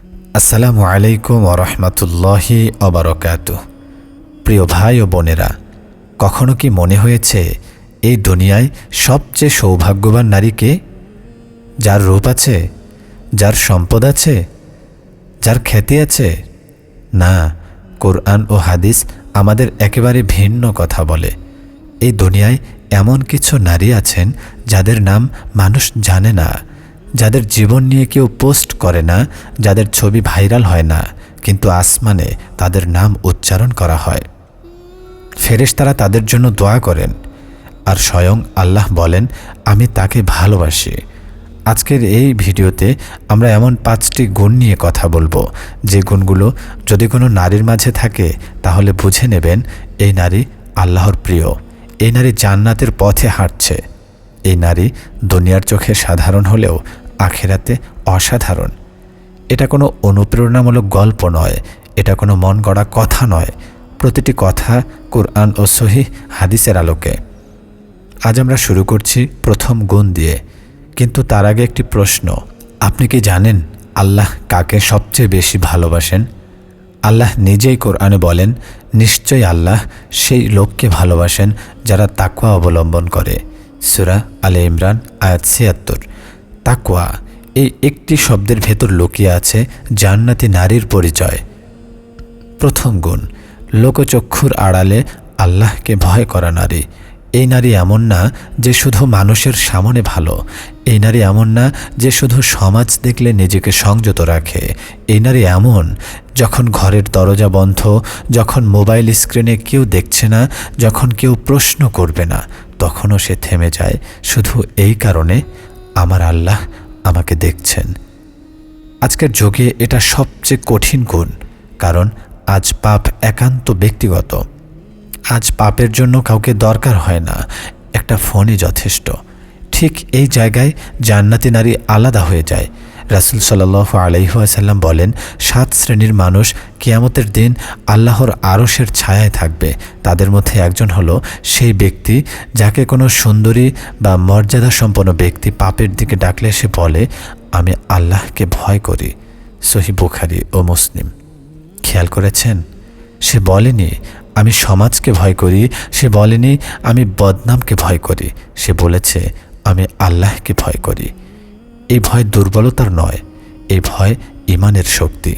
আসসালামু আলাইকুম ওরহমতুল্লাহি অবরকাতুহ। প্রিয় ভাই ও বোনেরা, কখনো কি মনে হয়েছে এই দুনিয়ায় সবচেয়ে সৌভাগ্যবান নারী কে? যার রূপ আছে, যার সম্পদ আছে, যার খ্যাতি আছে? না, কোরআন ও হাদিস আমাদের একেবারে ভিন্ন কথা বলে। এই দুনিয়ায় এমন কিছু নারী আছেন যাদের নাম মানুষ জানে না, যাদের জীবন নিয়ে কেউ পোস্ট করে না, যাদের ছবি ভাইরাল হয় না, কিন্তু আসমানে তাদের নাম উচ্চারণ করা হয়। ফেরেশতারা তাদের জন্য দোয়া করেন, আর স্বয়ং আল্লাহ বলেন, আমি তাকে ভালোবাসি। আজকের এই ভিডিওতে আমরা এমন 5টি গুণ নিয়ে কথা বলবো, যে গুণগুলো যদি কোনো নারীর মাঝে থাকে তাহলে বুঝে নেবেন এই নারী আল্লাহর প্রিয়, এই নারী জান্নাতের পথে হাঁটছে। এই নারী দুনিয়ার চোখে সাধারণ হলেও আখিরাতে অসাধারণ। এটা কোনো অনুপ্রেরণামূলক গল্প নয়, এটা কোনো মন গড়া কথা নয়, প্রতিটি কথা কোরআন ও সহিহ হাদিসের আলোকে। আজ আমরা শুরু করছি প্রথম গুণ দিয়ে, কিন্তু তার আগে একটি প্রশ্ন। আপনি কি জানেন আল্লাহ কাকে সবচেয়ে বেশি ভালোবাসেন? আল্লাহ নিজেই কোরআনে বলেন, নিশ্চয়ই আল্লাহ সেই লোককে ভালোবাসেন যারা তাকওয়া অবলম্বন করে। সূরা আলে ইমরান আয়াত ৭৬। তাকওয়া, এই একটি শব্দের ভেতর লুকিয়ে আছে জান্নাতি নারীর পরিচয়। প্রথম গুণ, লোকচক্ষুর আড়ালে আল্লাহকে ভয় করা নারী। এই নারী এমন না যে শুধু মানুষের সামনে ভালো, এই নারী এমন না যে শুধু সমাজ দেখলে নিজেকে সংযত রাখে। এই নারী এমন, যখন ঘরের দরজা বন্ধ, যখন মোবাইল স্ক্রিনে কেউ দেখছে না, যখন কেউ প্রশ্ন করবে না, তখনও সে থেমে যায়, শুধু এই কারণে, আমার আল্লাহ আমাকে দেখছেন। আজকের যুগে এটা সবচেয়ে কঠিন গুণ, কারণ আজ পাপ একান্ত ব্যক্তিগত। আজ পাপের জন্য কাউকে দরকার হয় না, একটা ফোনই যথেষ্ট। ঠিক এই জায়গায় জান্নাতি নারী আলাদা হয়ে যায়। রাসূল সাল্লাল্লাহু আলাইহি ওয়াসাল্লাম বলেন, 7 শ্রেণীর মানুষ কিয়ামতের দিন আল্লাহর আরশের ছায়ায় থাকবে। তাদের মধ্যে একজন হলো সেই ব্যক্তি যাকে কোনো সুন্দরী বা মর্যাদা সম্পন্ন ব্যক্তি পাপের দিকে ডাকলে সে বলে, আমি আল্লাহকে ভয় করি। সহিহ বুখারী ও মুসলিম। খেয়াল করেছেন? সে বলেনি আমি সমাজকে ভয় করি, সে বলেনি আমি বদনামকে ভয় করি, সে বলেছে আমি আল্লাহকে ভয় করি। এই ভয় দুর্বলতার নয়, এই ভয় ঈমানের শক্তি।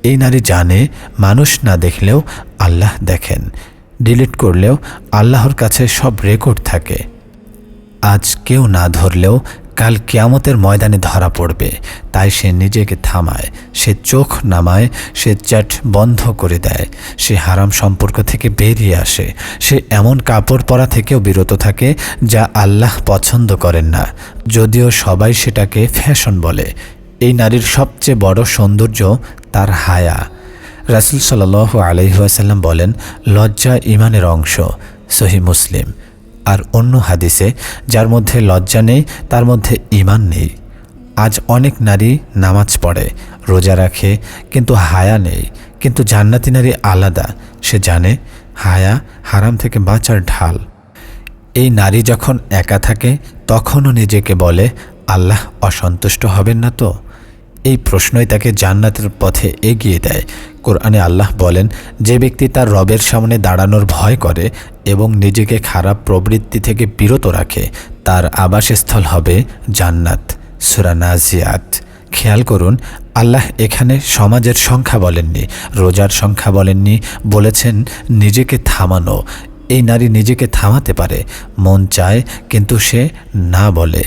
এই নারী জানে মানুষ না দেখলেও আল্লাহ দেখেন, ডিলিট করলেও আল্লাহর কাছে সব রেকর্ড থাকে। আজ কেউ না ধরলেও কাল কিয়ামতের ময়দানে ধরা পড়বে। তাই সে নিজেকে থামায়, সে চোখ নামায়, সে চ্যাট বন্ধ করে দেয়, সে হারাম সম্পর্ক থেকে বেরিয়ে আসে, সে এমন কাপড় পরা থেকেও বিরত থাকে যা আল্লাহ পছন্দ করেন না, যদিও সবাই সেটাকে ফ্যাশন বলে। এই নারীর সবচেয়ে বড় সৌন্দর্য তার হায়া। রাসূল সাল্লাল্লাহু আলাইহি ওয়াসাল্লাম বলেন, লজ্জা ঈমানের অংশ। সহিহ মুসলিম। আর অন্য হাদিসে, যার মধ্যে লজ্জা নেই তার মধ্যে ঈমান নেই। আজ অনেক নারী নামাজ পড়ে, রোজা রাখে, কিন্তু হায়া নেই। কিন্তু জান্নাতি নারী আলাদা, সে জানে হায়া হারাম থেকে বাঁচার ঢাল। এই নারী যখন একা থাকে তখনও নিজেকে বলে, আল্লাহ অসন্তুষ্ট হবেন না তো? এই প্রশ্নই তাকে জান্নাতের পথে এগিয়ে দেয়। কোরআনে আল্লাহ বলেন, যে ব্যক্তি তার রবের সামনে দাঁড়ানোর ভয় করে এবং নিজেকে খারাপ প্রবৃত্তি থেকে বিরত রাখে, তার আবাসস্থল হবে জান্নাত। সূরা নাজিয়াত। খেয়াল করুন, আল্লাহ এখানে সমাজের সংখ্যা বলেননি, রোজার সংখ্যা বলেননি, বলেছেন নিজেকে থামানো। এই নারী নিজেকে থামাতে পারে, মন চায় কিন্তু সে না বলে,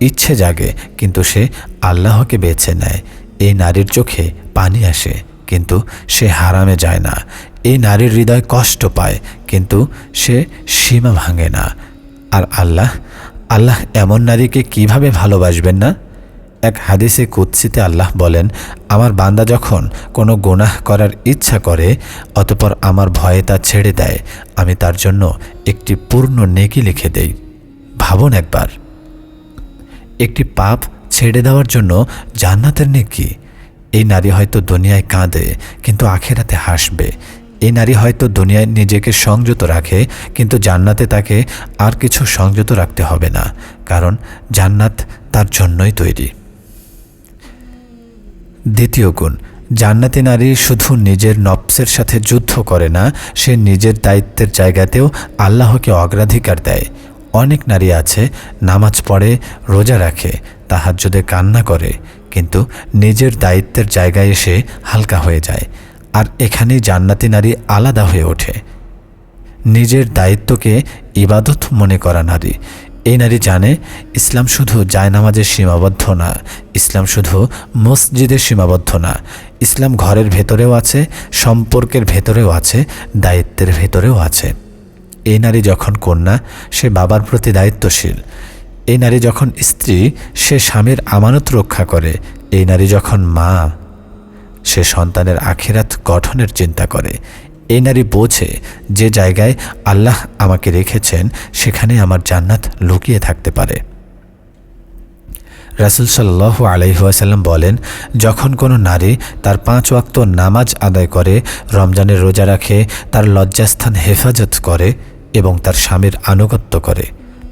ইচ্ছে জাগে কিন্তু সে আল্লাহকে বেছে নেয়। এই নারীর চোখে পানি আসে কিন্তু সে হারামে যায় না। এই নারীর হৃদয় কষ্ট পায় কিন্তু সে সীমা ভাঙে না। আর আল্লাহ এমন নারীকে কিভাবে ভালোবাসবেন না? এক হাদিসে কুদসিতে আল্লাহ বলেন, আমার বান্দা যখন কোনো গুনাহ করার ইচ্ছা করে অতঃপর আমার ভয়ে তা ছেড়ে দেয়, আমি তার জন্য একটি পূর্ণ নেকি লিখে দেই। ভাবুন একবার, একটি পাপ ছেড়ে দেওয়ার জন্য জান্নাতের নেকি। এই নারী হয়তো দুনিয়ায় কাঁদে কিন্তু আখিরাতে হাসবে। এই নারী হয়তো দুনিয়ায় নিজেকে সংযত রাখে কিন্তু জান্নাতে তাকে আর কিছু সংযত রাখতে হবে না, কারণ জান্নাত তার জন্যই তৈরি। দ্বিতীয় গুণ, জান্নাতি নারী শুধু নিজের নফসের সাথে যুদ্ধ করে না, সে নিজের দায়িত্বের জায়গাতেও আল্লাহকে অগ্রাধিকার দেয়। অনেক নারী আছে নামাজ পড়ে, রোজা রাখে, তাহাজ্জুদে কান্না করে, কিন্তু নিজের দায়িত্বের জায়গায় এসে হালকা হয়ে যায়। আর এখানেই জান্নাতি নারী আলাদা হয়ে ওঠে। নিজের দায়িত্বকে ইবাদত মনে করা নারী। এই নারী জানে ইসলাম শুধু জায়নামাজে সীমাবদ্ধ না, ইসলাম শুধু মসজিদে সীমাবদ্ধ না, ইসলাম ঘরের ভেতরেও আছে, সম্পর্কের ভেতরেও আছে, দায়িত্বের ভেতরেও আছে। এই নারী যখন কন্যা, সে বাবার প্রতি দায়িত্বশীল। এই নারী যখন স্ত্রী, সে স্বামীর আমানত রক্ষা করে। এই নারী যখন মা, সে সন্তানের আখিরাত গঠনের চিন্তা করে। এই নারী বোঝে যে জায়গায় আল্লাহ আমাকে রেখেছেন সেখানে আমার জান্নাত লুকিয়ে থাকতে পারে। রাসূল সাল্লাল্লাহু আলাইহি ওয়াসাল্লাম বলেন, যখন কোনো নারী তার 5 ওয়াক্ত নামাজ আদায় করে, রমজানের রোজা রাখে, তার লজ্জাস্থান হেফাজত করে এবং তার স্বামীর আনুগত্য করে,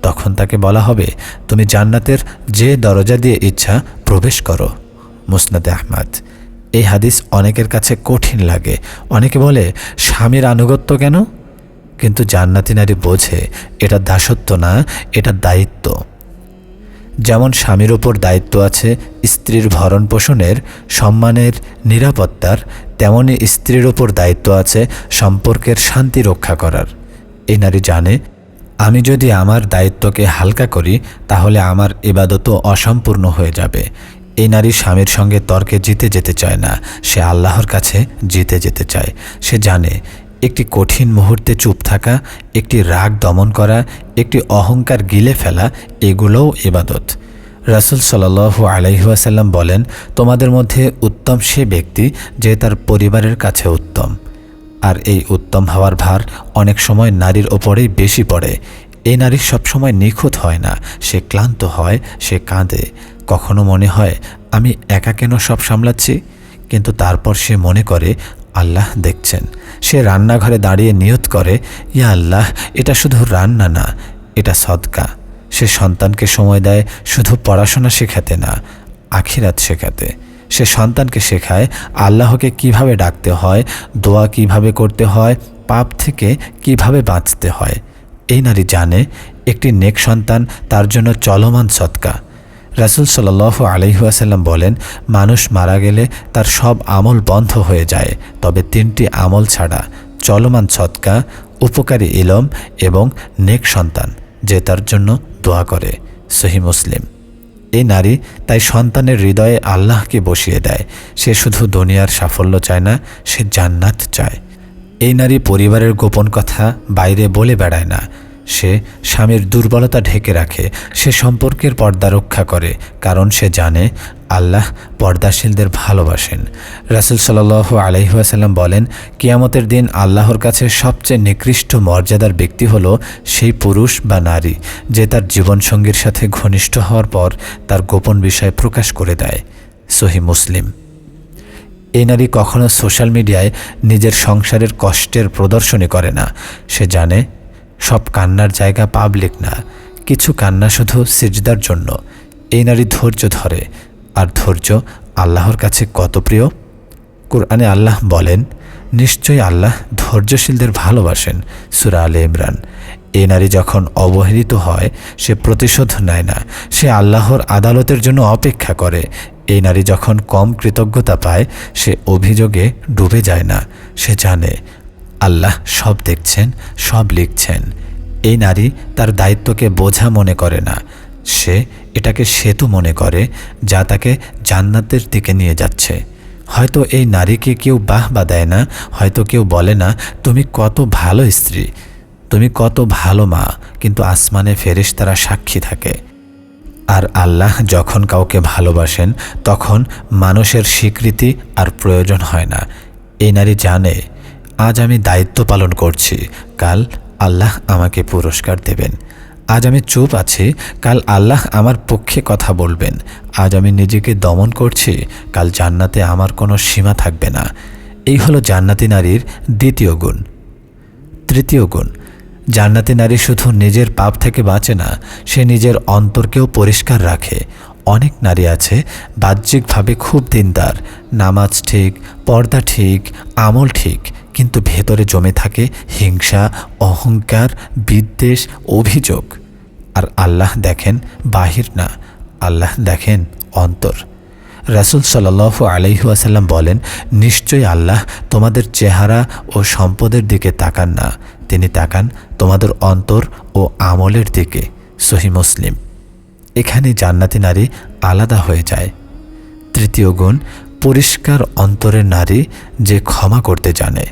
তখন তাকে বলা হবে, তুমি জান্নাতের যে দরজা দিয়ে ইচ্ছা প্রবেশ করো। মুসনাদে আহমদ। এই হাদিস অনেকের কাছে কঠিন লাগে। অনেকে বলে, স্বামীর আনুগত্য কেন? কিন্তু জান্নাতি নারী বোঝে এটা দাসত্ব না, এটা দায়িত্ব। যেমন স্বামীর ওপর দায়িত্ব আছে স্ত্রীর ভরণ পোষণের, সম্মানের, নিরাপত্তার, তেমনি স্ত্রীর ওপর দায়িত্ব আছে সম্পর্কের শান্তি রক্ষা করার। এই নারী জানে, আমি যদি আমার দায়িত্বকে হালকা করি তাহলে আমার ইবাদতও অসম্পূর্ণ হয়ে যাবে। এই নারী স্বামীর সঙ্গে তর্কে জিতে যেতে চায় না, সে আল্লাহর কাছে জিতে যেতে চায়। সে জানে একটি কঠিন মুহূর্তে চুপ থাকা, একটি রাগ দমন করা, একটি অহংকার গিলে ফেলা, এগুলোও ইবাদত। রাসূল সাল্লাল্লাহু আলাইহি ওয়াসাল্লাম বলেন, তোমাদের মধ্যে উত্তম সে ব্যক্তি যে তার পরিবারের কাছে উত্তম। আর এই উত্তম হওয়ার ভার অনেক সময় নারীর ওপরেই বেশি পড়ে। এই নারী সবসময় নিখুঁত হয় না, সে ক্লান্ত হয়, সে কাঁদে। কখনো মনে হয় আমি একা কেন সব সামলাচ্ছি, কিন্তু তারপর সে মনে করে আল্লাহ দেখছেন। সে রান্নাঘরে দাঁড়িয়ে নিয়ত করে, ইয়া আল্লাহ, এটা শুধু রান্না না, এটা সদকা। সে সন্তানকে সময় দেয় শুধু পড়াশোনা শেখাতে না, আখিরাত শেখাতে। সে সন্তানকে শেখায় আল্লাহকে কিভাবে ডাকতে হয়, দোয়া কিভাবে করতে হয়, পাপ থেকে কিভাবে বাঁচতে হয়। এই নারী জানে একটি নেক সন্তান তার জন্য চলমান সদকা। রাসূল সাল্লাল্লাহু আলাইহি ওয়াসাল্লাম বলেন, মানুষ মারা গেলে তার সব আমল বন্ধ হয়ে যায়, তবে 3টি আমল ছাড়া, চলমান সদকা, উপকারী ইলম এবং নেক সন্তান যে তার জন্য দোয়া করে। সহিহ মুসলিম। এই নারী তাই সন্তানের হৃদয়ে আল্লাহকে বসিয়ে দেয়। সে শুধু দুনিয়ার সাফল্য চায় না, সে জান্নাত চায়। এই নারী পরিবারের গোপন কথা বাইরে বলে বেড়ায় না, সে স্বামীর দুর্বলতা ঢেকে রাখে। সে সম্পর্কের পর্দা রক্ষা করে, কারণ সে জানে আল্লাহ পর্দাশীলদের ভালোবাসেন। রাসূল সাল্লাল্লাহু আলাইহি ওয়াসাল্লাম বলেন, কিয়ামতের দিন আল্লাহর কাছে সবচেয়ে নিকৃষ্ট মর্যাদার ব্যক্তি হলো সেই পুরুষ বা নারী যে তার জীবনসঙ্গীর সাথে ঘনিষ্ঠ হওয়ার পর তার গোপন বিষয় প্রকাশ করে দেয়। সহিহ মুসলিম। এই নারী কখনো সোশ্যাল মিডিয়ায় নিজের সংসারের কষ্টের প্রদর্শনী করে না। সে জানে সব কান্নার জায়গা পাবলিক না, কিছু কান্না শুধু সিজদার জন্য। এই নারী ধৈর্য ধরে, আর ধৈর্য আল্লাহর কাছে কত প্রিয়। কুরআনে আল্লাহ বলেন, নিশ্চয়ই আল্লাহ ধৈর্যশীলদের ভালোবাসেন। সূরা আলে ইমরান। এই নারী যখন অবহেলিত হয় সে প্রতিশোধ নেয় না, সে আল্লাহর আদালতের জন্য অপেক্ষা করে। এই নারী যখন কম কৃতজ্ঞতা পায় সে অভিযোগে ডুবে যায় না, সে জানে আল্লাহ সব দেখছেন, সব লিখছেন। এই নারী তার দায়িত্বকে বোঝা মনে করে না, সে এটাকে সেতু মনে করে যা তাকে জান্নাতের দিকে নিয়ে যাচ্ছে। হয়তো এই নারীকে কেউ বাহবা দেয় না, হয়তো কেউ বলে না তুমি কত ভালো স্ত্রী, তুমি কত ভালো মা, কিন্তু আসমানে ফেরেশতারা সাক্ষী থাকে। আর আল্লাহ যখন কাউকে ভালোবাসেন তখন মানুষের স্বীকৃতি আর প্রয়োজন হয় না। এই নারী জানে আজ আমি দায়িত্ব পালন করছি, কাল আল্লাহ আমাকে পুরস্কার দেবেন। আজ আমি চুপ আছি, কাল আল্লাহ আমার পক্ষে কথা বলবেন। আজ আমি নিজেকে দমন করছি, কাল জান্নাতে আমার কোনো সীমা থাকবে না। এই হলো জান্নাতি নারীর দ্বিতীয় গুণ। তৃতীয় গুণ, জান্নাতি নারী শুধু নিজের পাপ থেকে বাঁচে না, সে নিজের অন্তরকেও পরিষ্কার রাখে। অনেক নারী আছে বাহ্যিকভাবে খুব দিনদার, নামাজ ঠিক, পর্দা ঠিক, আমল ঠিক, কিন্তু ভেতরে জমে থাকে হিংসা, অহংকার, বিদ্বেষ, অভিযোগ। আর আল্লাহ দেখেন বাহির না, আল্লাহ দেখেন অন্তর। রাসূল সাল্লাল্লাহু আলাইহি ওয়াসাল্লাম বলেন, নিশ্চয়ই আল্লাহ তোমাদের চেহারা ও সম্পদের দিকে তাকান না, তিনি তাকান তোমাদের অন্তর ও আমলের দিকে। সহিহ মুসলিম। এখানে জান্নাতি নারী আলাদা হয়ে যায়। তৃতীয় গুণ, পরিষ্কার অন্তরের নারী যে ক্ষমা করতে জানে।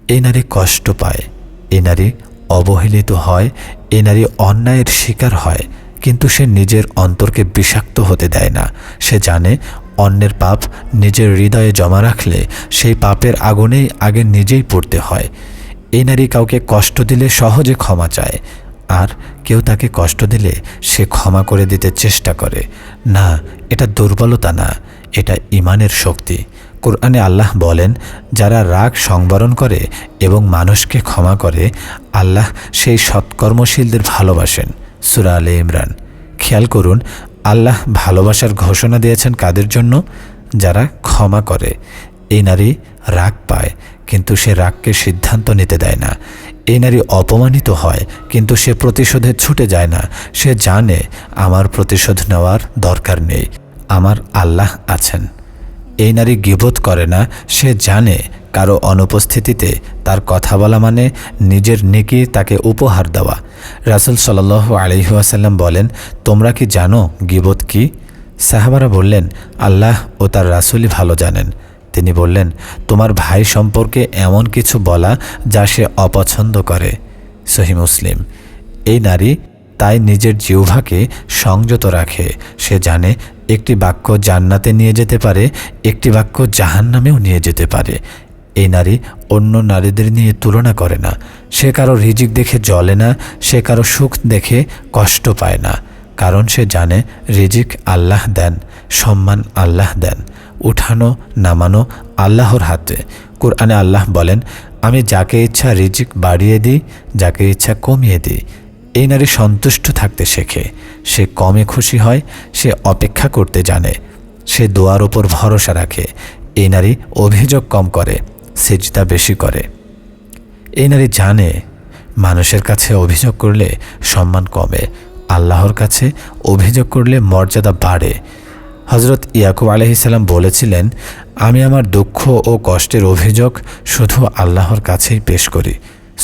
এই নারী কষ্ট পায়, এই নারী অবহেলিত হয়, এই নারী অন্যায়ের শিকার হয়, কিন্তু সে নিজের অন্তরকে বিষাক্ত হতে দেয় না। সে জানে অন্যের পাপ নিজের হৃদয়ে জমা রাখলে সেই পাপের আগুনেই আগে নিজেই পড়তে হয়। এই নারী কাউকে কষ্ট দিলে সহজে ক্ষমা চায়, আর কেউ তাকে কষ্ট দিলে সে ক্ষমা করে দিতে চেষ্টা করে না। এটা দুর্বলতা না, এটা ঈমানের শক্তি। কোরআনে আল্লাহ বলেন, যারা রাগ সংবরণ করে এবং মানুষকে ক্ষমা করে, আল্লাহ সেই সৎকর্মশীলদের ভালোবাসেন। সূরা আলে ইমরান। খেয়াল করুন, আল্লাহ ভালোবাসার ঘোষণা দিয়েছেন কাদের জন্য? যারা ক্ষমা করে। এই নারী রাগ পায়, কিন্তু সে রাগকে সিদ্ধান্ত নিতে দেয় না। এই নারী অপমানিত হয়, কিন্তু সে প্রতিশোধে ছুটে যায় না। সে জানে আমার প্রতিশোধ নেওয়ার দরকার নেই, আমার আল্লাহ আছেন। এই নারী গীবত করে না, সে জানে কারো অনুপস্থিতিতে তার কথা বলা মানে নিজের নেকি তাকে উপহার দেওয়া। রাসূল সাল্লাল্লাহু আলাইহি ওয়াসাল্লাম বলেন, তোমরা কি জানো গীবত কি? সাহাবারা বললেন, আল্লাহ ও তার রাসূলই ভালো জানেন। তিনি বললেন, তোমার ভাই সম্পর্কে এমন কিছু বলা যা সে অপছন্দ করে। সহিহ মুসলিম। এই নারী তাই নিজের জিহ্বাকে সংযত রাখে। সে জানে একটি বাক্য জান্নাতে নিয়ে যেতে পারে, একটি বাক্য জাহান্নামেও নিয়ে যেতে পারে। এই নারী অন্য নারীদের নিয়ে তুলনা করে না। সে কারো রিজিক দেখে জ্বলে না, সে কারো সুখ দেখে কষ্ট পায় না। কারণ সে জানে রিজিক আল্লাহ দেন, সম্মান আল্লাহ দেন, উঠানো নামানো আল্লাহর হাতে। কোরআনে আল্লাহ বলেন, আমি যাকে ইচ্ছা রিজিক বাড়িয়ে দিই, যাকে ইচ্ছা কমিয়ে দিই। এই নারী সন্তুষ্ট থাকতে শেখে। সে কমে খুশি হয়, সে অপেক্ষা করতে জানে, সে দোয়ার ওপর ভরসা রাখে। এই নারী অভিযোগ কম করে, সিজদা বেশি করে। এই নারী জানে মানুষের কাছে অভিযোগ করলে সম্মান কমে, আল্লাহর কাছে অভিযোগ করলে মর্যাদা বাড়ে। হযরত ইয়াকুব আলাইহিস সালাম বলেছিলেন, আমি আমার দুঃখ ও কষ্টের অভিযোগ শুধু আল্লাহর কাছেই পেশ করি।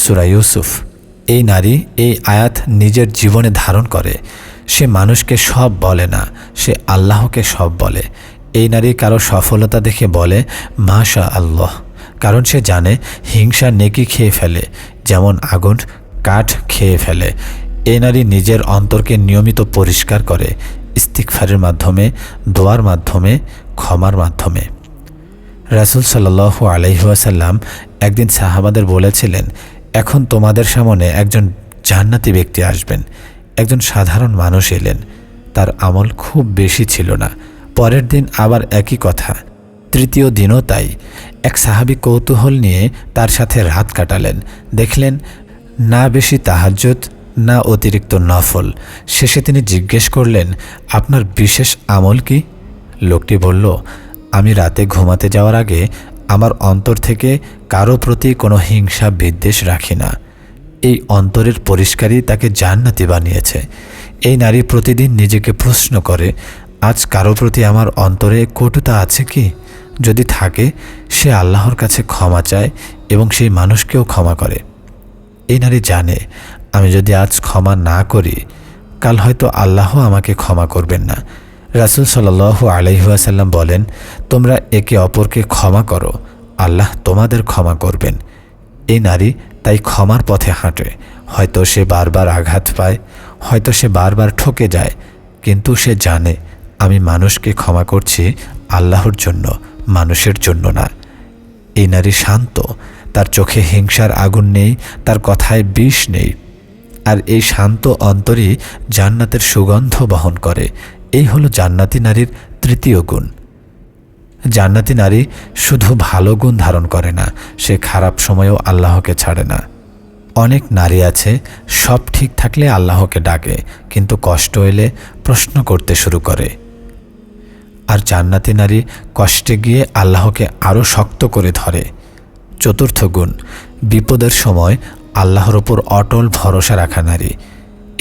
সূরা ইউসুফ। এই নারী এই আয়াত নিজের জীবনে ধারণ করে। সে মানুষকে সব বলে না, সে আল্লাহকে সব বলে। এই নারী কারো সফলতা দেখে বলে মাশা আল্লাহ, কারণ সে জানে হিংসা নেকি খেয়ে ফেলে, যেমন আগুন কাঠ খেয়ে ফেলে। এই নারী নিজের অন্তরকে নিয়মিত পরিষ্কার করে, ইস্তিগফারের মাধ্যমে, দোয়ার মাধ্যমে, ক্ষমার মাধ্যমে। রাসূল সাল্লাল্লাহু আলাইহি ওয়াসাল্লাম একদিন সাহাবাদের বলেছিলেন, এখন তোমাদের সামনে একজন জান্নাতি ব্যক্তি আসবেন। একজন সাধারণ মানুষ এলেন, তার আমল খুব বেশি ছিল না। পরের দিন আবার একই কথা, তৃতীয় দিনও তাই। এক সাহাবী কৌতূহল নিয়ে তার সাথে রাত কাটালেন। দেখলেন না বেশি তাহাজ্জুদ, না অতিরিক্ত নফল। শেষে তিনি জিজ্ঞেস করলেন, আপনার বিশেষ আমল কি? লোকটি বলল, আমি রাতে ঘুমাতে যাওয়ার আগে আমার অন্তর থেকে কারো প্রতি কোনো হিংসা বিদ্বেষ রাখি না। এই অন্তরের পরিষ্কারই তাকে জান্নাতি বানিয়েছে। এই নারী প্রতিদিন নিজেকে প্রশ্ন করে, আজ কারো প্রতি আমার অন্তরে কটুতা আছে কি? যদি থাকে, সে আল্লাহর কাছে ক্ষমা চায় এবং সেই মানুষকেও ক্ষমা করে। এই নারী জানে, আমি যদি আজ ক্ষমা না করি, কাল হয়তো আল্লাহ আমাকে ক্ষমা করবেন না। রাসূল সাল্লাল্লাহু আলাইহি ওয়াসাল্লাম বলেন, তোমরা একে অপরকে ক্ষমা করো, আল্লাহ তোমাদের ক্ষমা করবেন। এই নারী তাই ক্ষমার পথে হাঁটে। হয়তো সে বারবার আঘাত পায়, হয়তো সে বারবার ঠকে যায়, কিন্তু সে জানে আমি মানুষকে ক্ষমা করছি আল্লাহর জন্য, মানুষের জন্য না। এই নারী শান্ত, তার চোখে হিংসার আগুন নেই, তার কথায় বিষ নেই। আর এই শান্ত অন্তরই জান্নাতের সুগন্ধ বহন করে। এই হলো জান্নাতি নারীর তৃতীয় গুণ। জান্নাতি নারী শুধু ভালো গুণ ধারণ করে না, সে খারাপ সময়েও আল্লাহকে ছাড়ে না। অনেক নারী আছে সব ঠিক থাকলে আল্লাহকে ডাকে, কিন্তু কষ্ট এলে প্রশ্ন করতে শুরু করে। আর জান্নাতি নারী কষ্টে গিয়ে আল্লাহকে আরও শক্ত করে ধরে। চতুর্থ গুণ, বিপদের সময় আল্লাহর ওপর অটল ভরসা রাখা নারী।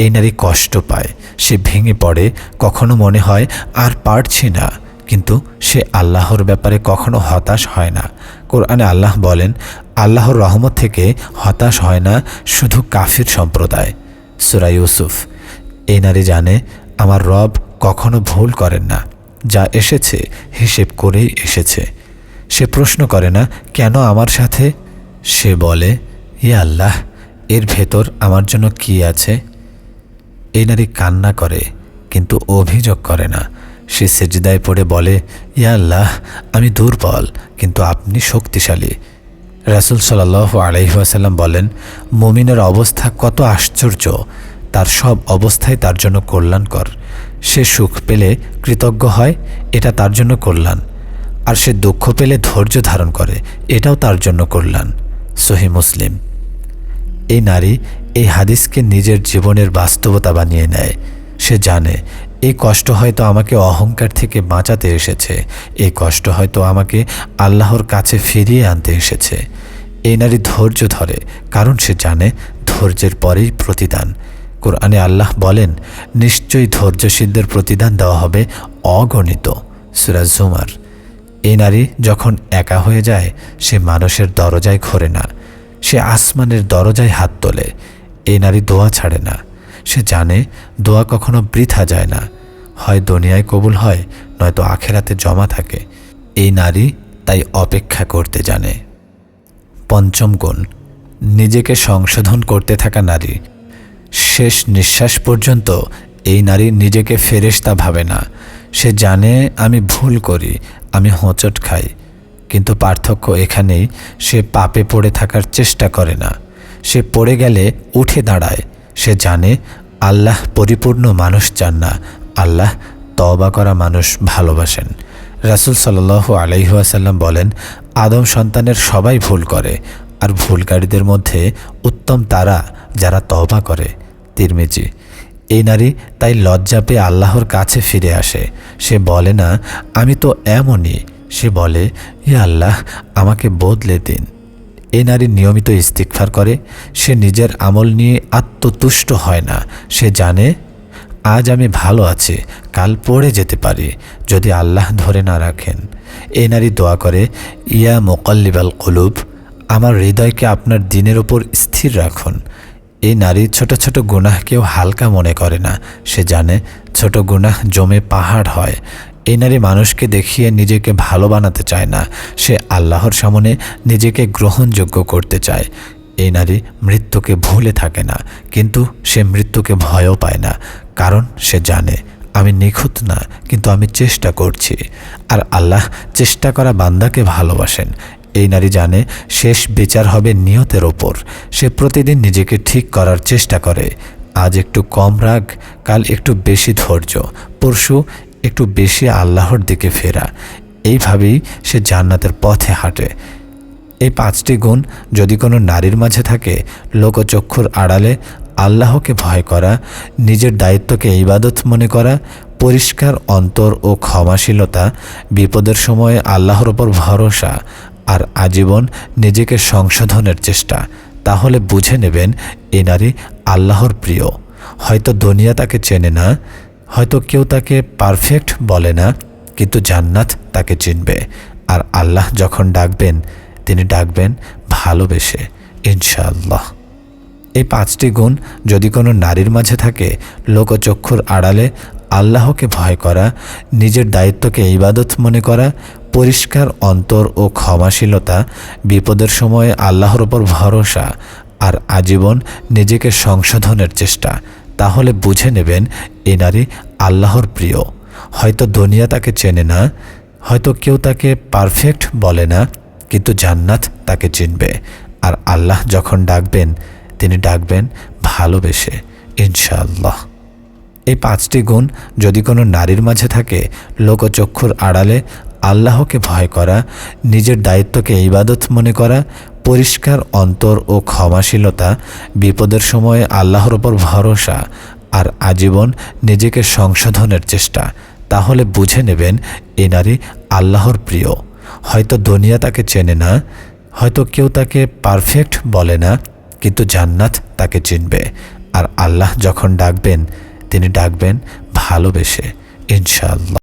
এই নারী কষ্ট পায়, সে ভেঙে পড়ে, কখনো মনে হয় আর পারছি না, কিন্তু সে আল্লাহর ব্যাপারে কখনো হতাশ হয় না। কোরআনে আল্লাহ বলেন, আল্লাহর রহমত থেকে হতাশ হয় না শুধু কাফির সম্প্রদায়। সূরা ইউসুফ। এই নারী জানে আমার রব কখনো ভুল করেন না, যা এসেছে হিসেব করেই এসেছে। সে প্রশ্ন করে না কেন আমার সাথে, সে বলে ইয়া আল্লাহ, এর ভেতর আমার জন্য কি আছে। এই নারী কান্না করে কিন্তু অভিযোগ করে না। সে সেজদায় পড়ে বলে, ইয়া আল্লাহ, আমি দুর্বল কিন্তু আপনি শক্তিশালী। রাসূল সাল্লাল্লাহু আলাইহি ওয়াসাল্লাম বলেন, মুমিনের অবস্থা কত আশ্চর্য, তার সব অবস্থাই তার জন্য কল্যাণকর। সে সুখ পেলে কৃতজ্ঞ হয়, এটা তার জন্য কল্যাণ। আর সে দুঃখ পেলে ধৈর্য ধারণ করে, এটাও তার জন্য কল্যাণ। সহিহ মুসলিম। এই নারী এই হাদিসকে নিজের জীবনের বাস্তবতা বানিয়ে নেয়। সে জানে এই কষ্ট হয়তো আমাকে অহংকার থেকে বাঁচাতে এসেছে, এই কষ্ট হয়তো আমাকে আল্লাহর কাছে ফিরিয়ে আনতে এসেছে। এই নারী ধৈর্য ধরে কারণ সে জানে ধৈর্যের পরেই প্রতিদান। কোরআনে আল্লাহ বলেন, নিশ্চয়ই ধৈর্যশীলদের প্রতিদান দেওয়া হবে অগণিত। সূরা জুমার। এই নারী যখন একা হয়ে যায় সে মানুষের দরজায় ঘোরে না, সে আসমানের দরজায় হাত তোলে। এই নারী দোয়া ছাড়ে না। সে জানে দোয়া কখনো বৃথা যায় না, হয় দুনিয়ায় কবুল হয় নয়তো আখেরাতে জমা থাকে। এই নারী তাই অপেক্ষা করতে জানে। পঞ্চম গুণ, নিজেকে সংশোধন করতে থাকা নারী। শেষ নিঃশ্বাস পর্যন্ত এই নারী নিজেকে ফেরেশতা ভাবে না। সে জানে আমি ভুল করি, আমি হোঁচট খাই, কিন্তু পার্থক্য এখানেই, সে পাপে পড়ে থাকার চেষ্টা করে না। সে পড়ে গেলে উঠে দাঁড়ায়। সে জানে আল্লাহ পরিপূর্ণ মানুষ চান না, আল্লাহ তওবা করা মানুষ ভালোবাসেন। রাসূল সাল্লাল্লাহু আলাইহি ওয়াসাল্লাম বলেন, আদম সন্তানের সবাই ভুল করে, আর ভুলকারীদের মধ্যে উত্তম তারা যারা তওবা করে। তিরমিজি। এই নারী তাই লজ্জা পেয়ে আল্লাহর কাছে ফিরে আসে। সে বলে না আমি তো এমনই, সে বলে ইয়া আল্লাহ, আমাকে বদলে দিন। এই নারী নিয়মিত ইস্তিগফার করে। সে নিজের আমল নিয়ে আত্মতুষ্ট হয় না। সে জানে আজ আমি ভালো আছি, কাল পড়ে যেতে পারি যদি আল্লাহ ধরে না রাখেন। এই নারী দোয়া করে, ইয়া মুকাল্লিবাল কুলুব, আমার হৃদয়কে আপনার দ্বীনের ওপর স্থির রাখুন। এই নারী ছোট ছোট গুনাহকেও হালকা মনে করে না। সে জানে ছোট গুনাহ জমে পাহাড় হয়। এই নারী মানুষকে দেখিয়ে নিজেকে ভালো বানাতে চায় না, সে আল্লাহর সামনে নিজেকে গ্রহণযোগ্য করতে চায়। এই নারী মৃত্যুকে ভুলে থাকে না, কিন্তু সে মৃত্যুকে ভয়ও পায় না, কারণ সে জানে আমি নিখুঁত না, কিন্তু আমি চেষ্টা করছি, আর আল্লাহ চেষ্টা করা বান্দাকে ভালোবাসেন। এই নারী জানে শেষ বিচার হবে নিয়তের ওপর। সে প্রতিদিন নিজেকে ঠিক করার চেষ্টা করে। আজ একটু কম রাগ, কাল একটু বেশি ধৈর্য, পরশু একটু বেশি আল্লাহর দিকে ফেরা। এইভাবেই সে জান্নাতের পথে হাঁটে। এই পাঁচটি গুণ যদি কোনো নারীর মাঝে থাকে, লোকচক্ষুর আড়ালে আল্লাহকে ভয় করা, নিজের দায়িত্বকে ইবাদত মনে করা, পরিষ্কার অন্তর ও ক্ষমাশীলতা, বিপদের সময়ে আল্লাহর ওপর ভরসা, আর আজীবন নিজেকে সংশোধনের চেষ্টা, তাহলে বুঝে নেবেন এই নারী আল্লাহর প্রিয়। হয়তো দুনিয়া তাকে চেনে না, হয়তো কেউ তাকে পারফেক্ট বলে না, কিন্তু জান্নাত তাকে চিনবে। আর আল্লাহ যখন ডাকবেন, তিনি ডাকবেন ভালোবেসে, ইনশাআল্লাহ। এই পাঁচটি গুণ যদি কোনো নারীর মাঝে থাকে, লোকচক্ষুর আড়ালে আল্লাহকে ভয় করা, নিজের দায়িত্বকে ইবাদত মনে করা, পরিষ্কার অন্তর ও ক্ষমাশীলতা, বিপদের সময়ে আল্লাহর ওপর ভরসা, আর আজীবন নিজেকে সংশোধনের চেষ্টা, তাহলে বুঝে নেবেন এই নারী আল্লাহর প্রিয়। হয়তো দুনিয়া তাকে চেনে না, হয়তো কেউ তাকে পারফেক্ট বলে না, কিন্তু জান্নাত তাকে চিনবে। আর আল্লাহ যখন ডাকবেন, তিনি ডাকবেন ভালোবেসে, ইনশাআল্লাহ। এই পাঁচটি গুণ যদি কোনো নারীর মাঝে থাকে, লোকচক্ষুর আড়ালে আল্লাহকে ভয় করা, নিজের দায়িত্বকে ইবাদত মনে করা, পরিষ্কার অন্তর ও ক্ষমাশীলতা, বিপদের সময় আল্লাহর ওপর ভরসা আর আজীবন নিজেকে সংশোধনের চেষ্টা, তাহলে বুঝে নেবেন এ নারী আল্লাহর প্রিয়। হয়তো দুনিয়া তাকে চেনে না, হয়তো কেউ তাকে পারফেক্ট বলে না, কিন্তু জান্নাত তাকে চিনবে। আর আল্লাহ যখন ডাকবেন, তিনি ডাকবেন ভালোবেসে, ইনশাআল্লাহ।